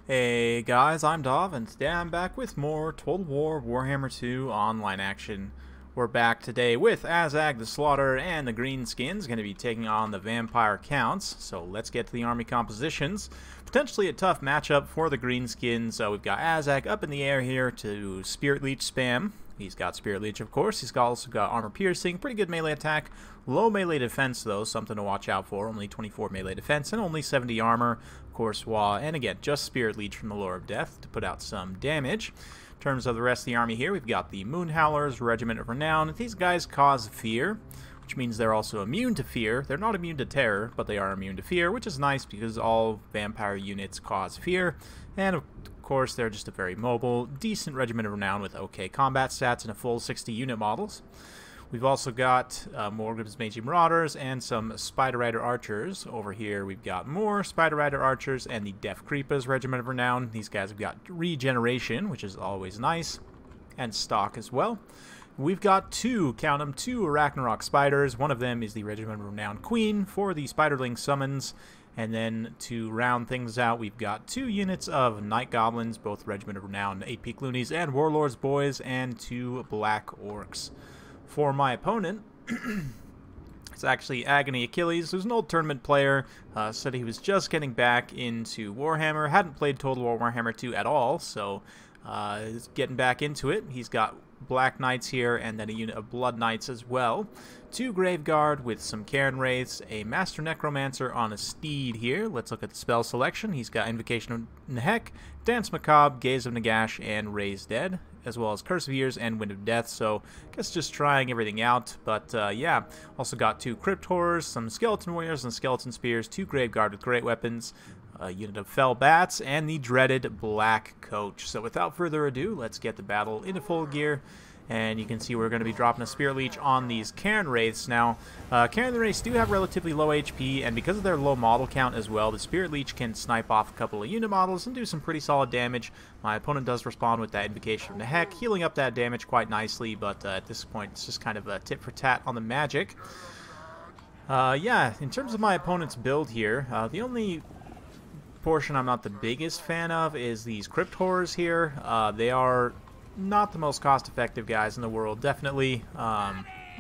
Hey guys, I'm Dov, and today I'm back with more Total War Warhammer 2 online action. We're back today with Azhag the Slaughter and the Greenskins, going to be taking on the Vampire Counts. So let's get to the army compositions. Potentially a tough matchup for the Greenskins. We've got Azhag up in the air here to Spirit Leech spam. He's got Spirit Leech, of course. He's also got Armor Piercing, pretty good melee attack. Low melee defense, though, something to watch out for. Only 24 melee defense and only 70 armor. Of course, and again, just Spirit Leech from the Lore of Death to put out some damage. In terms of the rest of the army here, we've got the Moon Howlers, Regiment of Renown. These guys cause fear, which means they're also immune to fear. They're not immune to terror, but they are immune to fear, which is nice because all vampire units cause fear. And of course, they're just a very mobile, decent Regiment of Renown with okay combat stats and a full 60 unit models. We've also got Morgan's Magi Marauders and some Spider Rider Archers. Over here we've got more Spider Rider Archers and the Death Creepers Regiment of Renown. These guys have got regeneration, which is always nice, and stock as well. We've got count them, two Ragnarok Spiders. One of them is the Regiment of Renown Queen for the Spiderling summons. And then to round things out, we've got 2 units of Night Goblins, both Regiment of Renown, 8 Peak Loonies, and Warlords Boys, and 2 Black Orcs. For my opponent, it's actually Agony Achilles, who's an old tournament player, said he was just getting back into Warhammer, hadn't played Total War Warhammer 2 at all, so is getting back into it. He's got Black Knights here, and then a unit of Blood Knights as well. 2 Graveguard with some Cairn Wraiths, a Master Necromancer on a steed here. Let's look at the spell selection. He's got Invocation of Nehek, Dance Macabre, Gaze of Nagash, and Raise Dead, as well as Curse of Years and Wind of Death, so I guess just trying everything out. But yeah, also got 2 Crypt Horrors, some Skeleton Warriors and Skeleton Spears, 2 Graveguard with great weapons, a unit of Fell Bats, and the dreaded Black Coach. So without further ado, let's get the battle into full gear. And you can see we're going to be dropping a Spirit Leech on these Cairn Wraiths. Now, Cairn Wraiths do have relatively low HP, and because of their low model count as well, the Spirit Leech can snipe off a couple of unit models and do some pretty solid damage. My opponent does respond with that Invocation of Nehek, healing up that damage quite nicely, but at this point it's just kind of a tit for tat on the magic. Yeah, in terms of my opponent's build here, the only portion I'm not the biggest fan of is these Crypt Horrors here. They are not the most cost-effective guys in the world, definitely,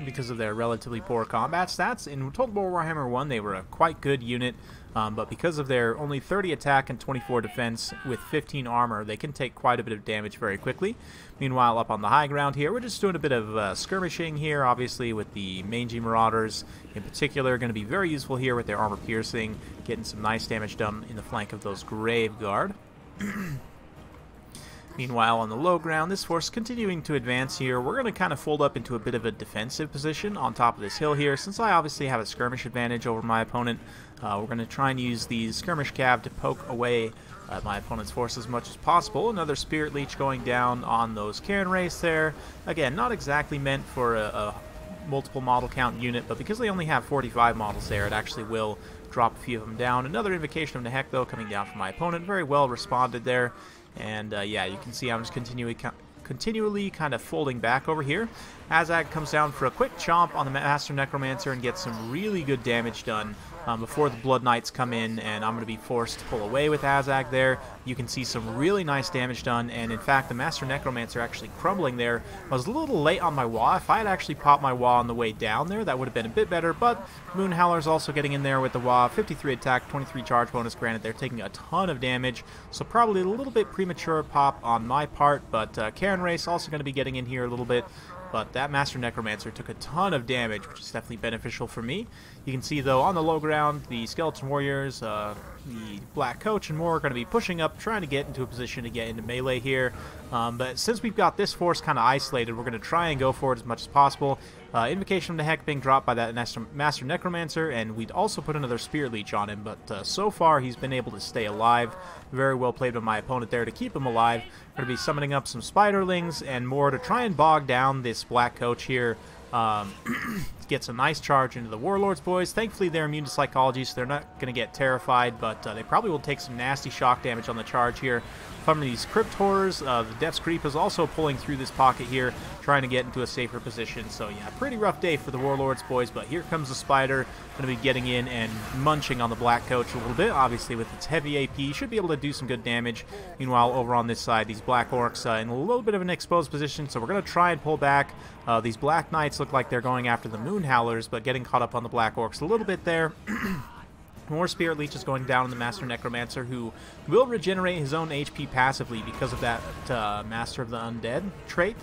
because of their relatively poor combat stats. In Total War Warhammer 1, they were a quite good unit, but because of their only 30 attack and 24 defense with 15 armor, they can take quite a bit of damage very quickly. Meanwhile, up on the high ground here, we're just doing a bit of skirmishing here, obviously, with the Mangy Marauders in particular. Going to be very useful here with their armor piercing, getting some nice damage done in the flank of those Graveguard. Meanwhile, on the low ground, this force continuing to advance here. We're going to kind of fold up into a bit of a defensive position on top of this hill here. Since I obviously have a skirmish advantage over my opponent, we're going to try and use these skirmish cav to poke away at my opponent's force as much as possible. Another Spirit Leech going down on those Cairn Wraiths there. Again, not exactly meant for a multiple model count unit, but because they only have 45 models there, it actually will drop a few of them down. Another Invocation of Nehek, though, coming down from my opponent. Very well responded there. And yeah, you can see I'm just continually kind of folding back over here. Azhag comes down for a quick chomp on the Master Necromancer and gets some really good damage done before the Blood Knights come in, and I'm going to be forced to pull away with Azhag there. You can see some really nice damage done, and in fact the Master Necromancer actually crumbling there. I was a little late on my wah. If I had actually popped my wah on the way down there, that would have been a bit better, but Moon Howler's also getting in there with the wah. 53 attack, 23 charge bonus. Granted, they're taking a ton of damage, so probably a little bit premature pop on my part, but Cairn Wraiths also going to be getting in here a little bit. But that Master Necromancer took a ton of damage, which is definitely beneficial for me. You can see, though, on the low ground, the Skeleton Warriors, the Black Coach, and more are going to be pushing up, trying to get into a position to get into melee here. But since we've got this force kind of isolated, we're going to try and go for it as much as possible. Invocation of Nehek being dropped by that Master Necromancer, and we'd also put another Spirit Leech on him, but so far he's been able to stay alive. Very well played by my opponent there to keep him alive. We're going to be summoning up some Spiderlings and more to try and bog down this Black Coach here. gets a nice charge into the Warlords boys. Thankfully, they're immune to psychology, so they're not going to get terrified, but they probably will take some nasty shock damage on the charge here from these Crypt Horrors. The Death's Creep is also pulling through this pocket here, trying to get into a safer position. So yeah, pretty rough day for the Warlords boys, but here comes the Spider, going to be getting in and munching on the Black Coach a little bit. Obviously, with its heavy AP, should be able to do some good damage. Meanwhile, over on this side, these Black Orcs in a little bit of an exposed position, so we're going to try and pull back. These Black Knights look like they're going after the Moon Howlers, but getting caught up on the Black Orcs a little bit there. More Spirit Leeches going down on the Master Necromancer, who will regenerate his own HP passively because of that Master of the Undead trait.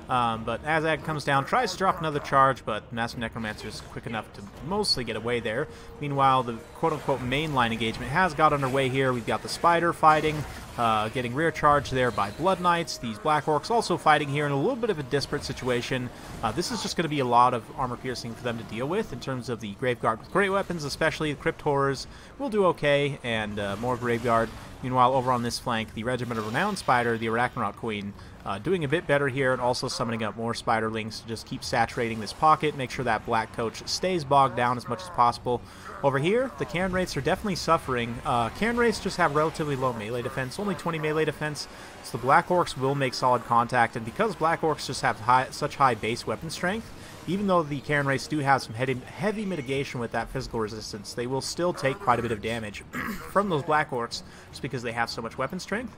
But Azhag comes down, tries to drop another charge, but Master Necromancer is quick enough to mostly get away there. Meanwhile, the quote-unquote mainline engagement has got underway here. We've got the Spider fighting, getting rear charged there by Blood Knights. These Black Orcs also fighting here in a little bit of a disparate situation. This is just going to be a lot of armor piercing for them to deal with in terms of the Graveguard with great weapons, especially the Crypt Horrors will do okay, and more Graveguard. Meanwhile, over on this flank, the Regiment of Renowned Spider, the Arachnarok Queen, doing a bit better here, and also summoning up more Spiderlings to just keep saturating this pocket, make sure that Black Coach stays bogged down as much as possible. Over here, the Cairn Wraiths are definitely suffering. Cairn Wraiths just have relatively low melee defense, only 20 melee defense, so the Black Orcs will make solid contact, and because Black Orcs just have such high base weapon strength, even though the Cairn Wraiths do have some heavy mitigation with that physical resistance, they will still take quite a bit of damage from those Black Orcs just because they have so much weapon strength.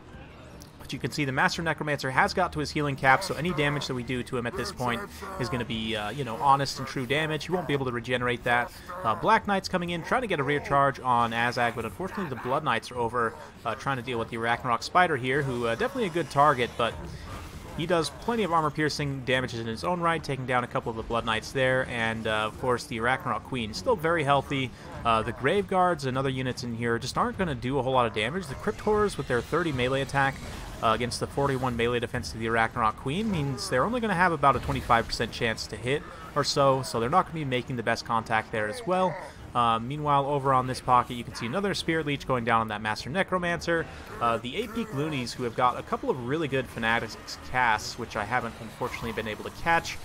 But you can see the Master Necromancer has got to his healing cap, so any damage that we do to him at this point is going to be, you know, honest and true damage. He won't be able to regenerate that. Black Knights coming in, trying to get a rear charge on Azhag, but unfortunately the Blood Knights are over trying to deal with the Arachnarok Spider here, who definitely a good target, but he does plenty of armor-piercing damages in his own right, taking down a couple of the Blood Knights there, and of course the Arachnarok Queen still very healthy. The Grave Guards and other units in here just aren't going to do a whole lot of damage. The Crypt Horrors with their 30 melee attack against the 41 melee defense of the Arachnarok Queen means they're only going to have about a 25% chance to hit or so they're not going to be making the best contact there as well. Meanwhile, over on this pocket, you can see another Spirit Leech going down on that Master Necromancer. The 8-Peak Loonies, who have got a couple of really good Fanatics casts, which I haven't unfortunately been able to catch,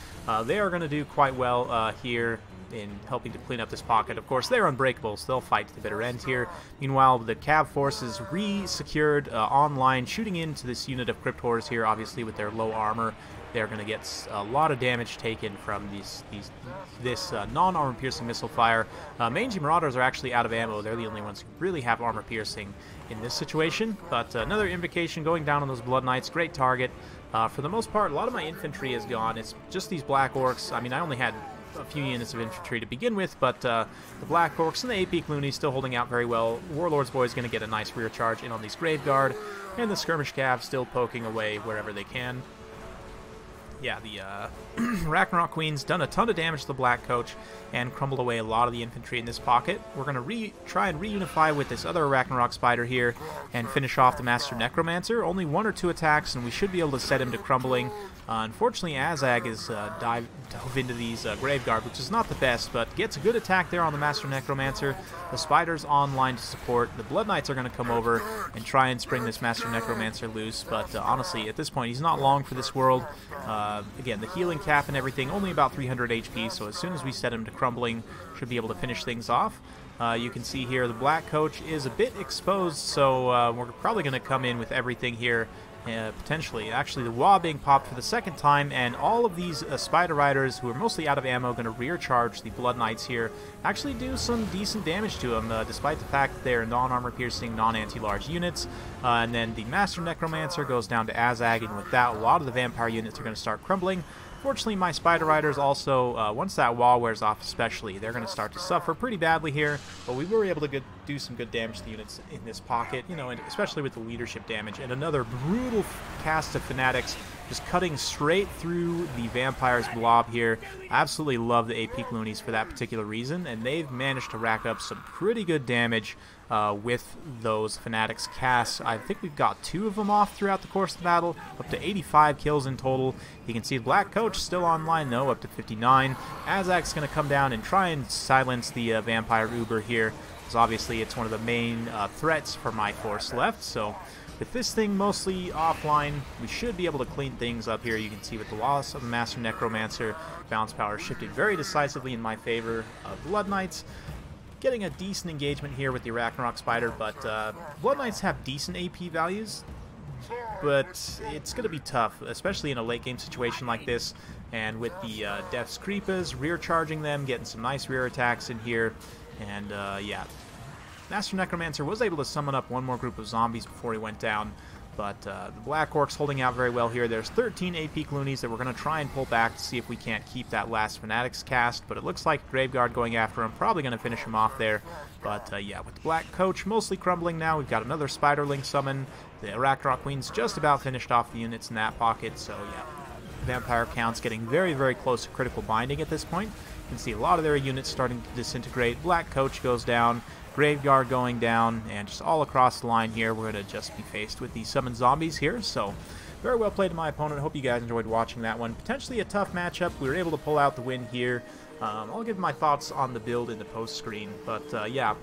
they are going to do quite well here in helping to clean up this pocket. Of course, they're unbreakable, so they'll fight to the bitter end here. Meanwhile, the Cav Force is re-secured online, shooting into this unit of Crypt Horrors here, obviously with their low armor. They're going to get a lot of damage taken from this non-armor piercing missile fire. Mangy Marauders are actually out of ammo. They're the only ones who really have armor piercing in this situation. But another Invocation going down on those Blood Knights. Great target. For the most part, a lot of my infantry is gone. It's just these Black Orcs. I mean, I only had a few units of infantry to begin with, but the Black Orcs and the 8-Peak Loonies still holding out very well. Warlord's Boys going to get a nice rear charge in on these Graveguard, and the Skirmish Cav still poking away wherever they can. Yeah, the Arachnarok Queen's done a ton of damage to the Black Coach and crumbled away a lot of the infantry in this pocket. We're going to try and reunify with this other Arachnarok Spider here and finish off the Master Necromancer. Only 1 or 2 attacks, and we should be able to set him to crumbling. Unfortunately, Azhag is dove into these Graveguard, which is not the best, but gets a good attack there on the Master Necromancer. The Spider's online to support. The Blood Knights are going to come over and try and spring this Master Necromancer loose, but honestly, at this point, he's not long for this world. Again, the healing cap and everything, only about 300 HP, so as soon as we set him to crumbling, should be able to finish things off. You can see here the Black Coach is a bit exposed, so we're probably going to come in with everything here. Potentially. Actually, the wall being popped for the second time, and all of these Spider Riders, who are mostly out of ammo, going to rear charge the Blood Knights here. Actually do some decent damage to them, despite the fact that they're non-armor piercing, non-anti-large units. And then the Master Necromancer goes down to Azhag, and with that, a lot of the Vampire units are going to start crumbling. Fortunately, my Spider Riders also, once that wall wears off especially, they're going to start to suffer pretty badly here, but we were able to do some good damage to the units in this pocket, you know, and especially with the leadership damage. And another brutal cast of Fanatics just cutting straight through the Vampire's blob here. I absolutely love the 8-Peak Loonies for that particular reason, and they've managed to rack up some pretty good damage with those Fanatics casts. I think we've got 2 of them off throughout the course of the battle, up to 85 kills in total. You can see the Black Coach still online though, up to 59. Azhag's going to come down and try and silence the Vampire Uber here. because obviously it's one of the main threats for my force left. So with this thing mostly offline, we should be able to clean things up here. You can see with the loss of the Master Necromancer, balance power shifted very decisively in my favor of Blood Knights. Getting a decent engagement here with the Arachnarok Spider, but Blood Knights have decent AP values, but it's going to be tough, especially in a late game situation like this. And with the Death's Creepas, rear charging them, getting some nice rear attacks in here. And yeah, Master Necromancer was able to summon up one more group of zombies before he went down. But the Black Orcs holding out very well here. There's 13 AP Cloonies that we're going to try and pull back to see if we can't keep that last Fanatics cast. But it looks like Graveguard going after him, probably going to finish him off there. But yeah, with the Black Coach mostly crumbling now, we've got another Spiderling summon. The Arachnarok Queen's just about finished off the units in that pocket. So yeah, Vampire count's getting very, very close to critical binding at this point. You can see a lot of their units starting to disintegrate. Black Coach goes down. Graveguard going down, and just all across the line here, we're going to just be faced with these summoned zombies here. So, very well played to my opponent. I hope you guys enjoyed watching that one. Potentially a tough matchup. We were able to pull out the win here. I'll give my thoughts on the build in the post screen, but yeah,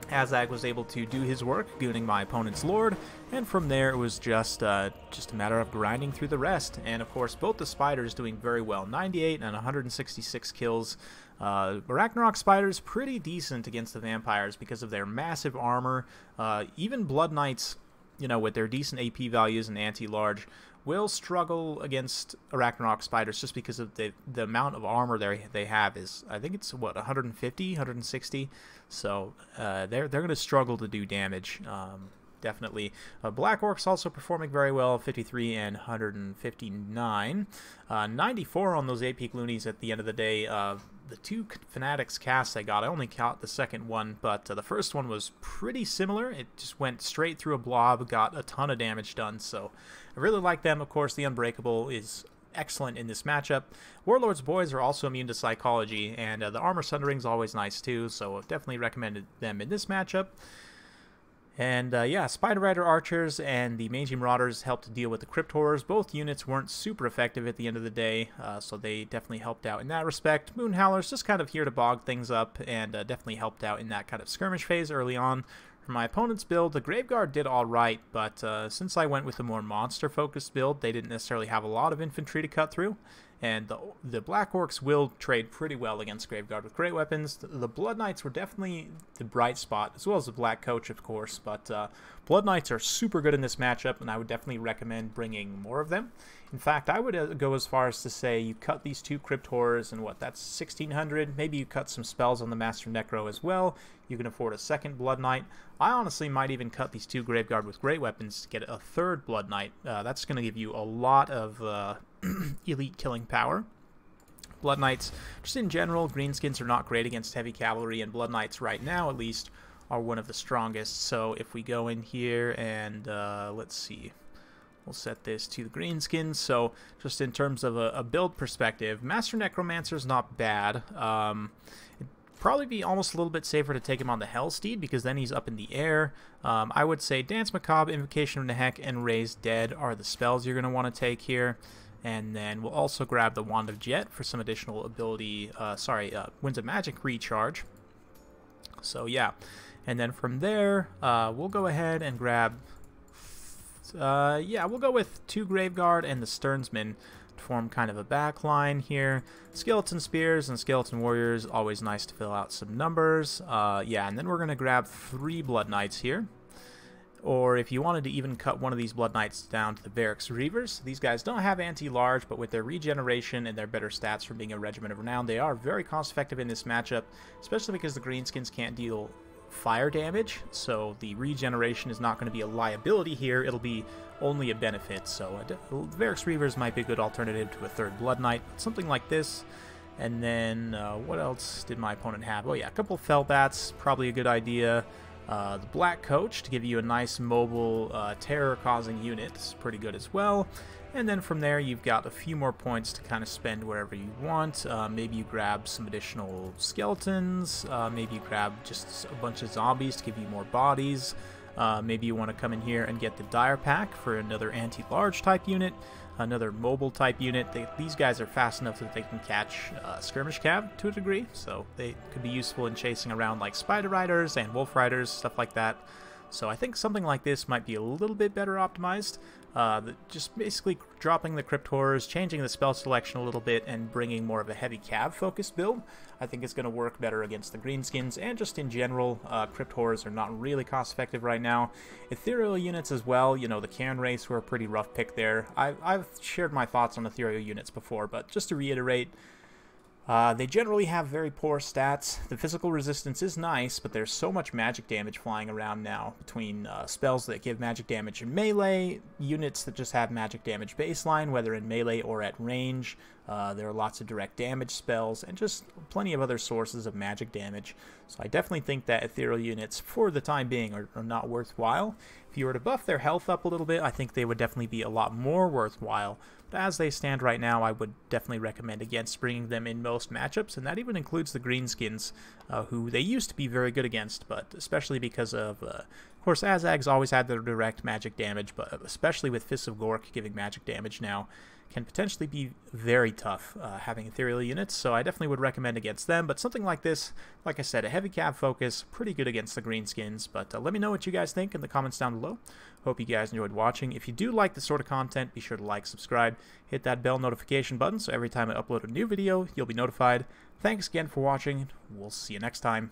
Azhag was able to do his work, gooning my opponent's Lord, and from there it was just a matter of grinding through the rest. And of course, both the Spiders doing very well, 98 and 166 kills. Arachnarok Spiders pretty decent against the Vampires because of their massive armor. Even Blood Knights, you know, with their decent AP values and anti-large, will struggle against Arachnarok Spiders just because of the amount of armor they have is, I think it's, what, 150, 160? So they're going to struggle to do damage. Definitely. Black Orcs also performing very well, 53 and 159. 94 on those AP Gloonies at the end of the day. The two Fanatics casts I got, I only caught the second one, but the first one was pretty similar. It just went straight through a blob, got a ton of damage done, so I really like them. Of course, the Unbreakable is excellent in this matchup. Warlord's Boys are also immune to Psychology, and the Armor Sundering's always nice too, so I've definitely recommended them in this matchup. And yeah, Spider Rider Archers and the Mangy Marauders helped to deal with the Crypt Horrors. Both units weren't super effective at the end of the day, so they definitely helped out in that respect. Moon Howlers just kind of here to bog things up, and definitely helped out in that kind of skirmish phase early on. For my opponent's build, the Graveguard did alright, but since I went with a more monster-focused build, they didn't necessarily have a lot of infantry to cut through. And the Black Orcs will trade pretty well against Graveguard with great weapons. The Blood Knights were definitely the bright spot, as well as the Black Coach, of course. But Blood Knights are super good in this matchup, and I would definitely recommend bringing more of them. In fact, I would go as far as to say you cut these two Crypt Horrors, and what, that's 1,600? Maybe you cut some spells on the Master Necro as well. You can afford a second Blood Knight. I honestly might even cut these two Graveguard with great weapons to get a third Blood Knight. That's going to give you a lot of elite killing power. Blood Knights, just in general, Greenskins are not great against heavy cavalry, and Blood Knights right now, at least, are one of the strongest. So if we go in here and let's see, we'll set this to the Greenskins. So just in terms of a build perspective, Master Necromancer is not bad. It'd probably be almost a little bit safer to take him on the Hellsteed, because then he's up in the air. I would say Dance Macabre, Invocation of Nehek, and Raise Dead are the spells you're going to want to take here. And then we'll also grab the Wand of Jet for some additional ability, Winds of Magic recharge. So yeah, and then from there, we'll go ahead and grab, yeah, we'll go with 2 Graveguard and the Sternsman to form kind of a back line here. Skeleton Spears and Skeleton Warriors, always nice to fill out some numbers. Yeah, and then we're going to grab 3 Blood Knights here. Or if you wanted to even cut one of these Blood Knights down to the Barracks Reavers, these guys don't have anti-large, but with their regeneration and their better stats from being a Regiment of Renown, they are very cost-effective in this matchup, especially because the Greenskins can't deal fire damage, so the regeneration is not going to be a liability here, it'll be only a benefit. So Barracks Reavers might be a good alternative to a 3rd Blood Knight, something like this. And then, what else did my opponent have? Oh yeah, a couple Fellbats, probably a good idea. The Black Coach to give you a nice mobile terror-causing unit is pretty good as well. And then from there you've got a few more points to kind of spend wherever you want. Maybe you grab some additional skeletons, maybe you grab just a bunch of zombies to give you more bodies. Maybe you want to come in here and get the Dire Pack for another anti-large type unit. another mobile type unit. These guys are fast enough that they can catch skirmish cav to a degree, so they could be useful in chasing around like spider riders and wolf riders, stuff like that. So I think something like this might be a little bit better optimized. Just basically dropping the crypt horrors, changing the spell selection a little bit, and bringing more of a heavy cav focused build, I think is going to work better against the greenskins. And just in general, crypt horrors are not really cost effective right now. Ethereal units as well, you know, the Cairn race were a pretty rough pick there. I've shared my thoughts on ethereal units before, but just to reiterate, they generally have very poor stats. The physical resistance is nice, but there's so much magic damage flying around now between spells that give magic damage in melee, units that just have magic damage baseline, whether in melee or at range. There are lots of direct damage spells, and just plenty of other sources of magic damage. So I definitely think that ethereal units, for the time being, are not worthwhile. If you were to buff their health up a little bit, I think they would definitely be a lot more worthwhile. But as they stand right now, I would definitely recommend against bringing them in most matchups, and that even includes the greenskins, who they used to be very good against, but especially because of course, Azhag's always had their direct magic damage, but especially with Fists of Gork giving magic damage now, can potentially be very tough having ethereal units, so I definitely would recommend against them. But something like this, like I said, a heavy cav focus, pretty good against the greenskins. But let me know what you guys think in the comments down below. Hope you guys enjoyed watching. If you do like this sort of content, be sure to like, subscribe, hit that bell notification button so every time I upload a new video, you'll be notified. Thanks again for watching. We'll see you next time.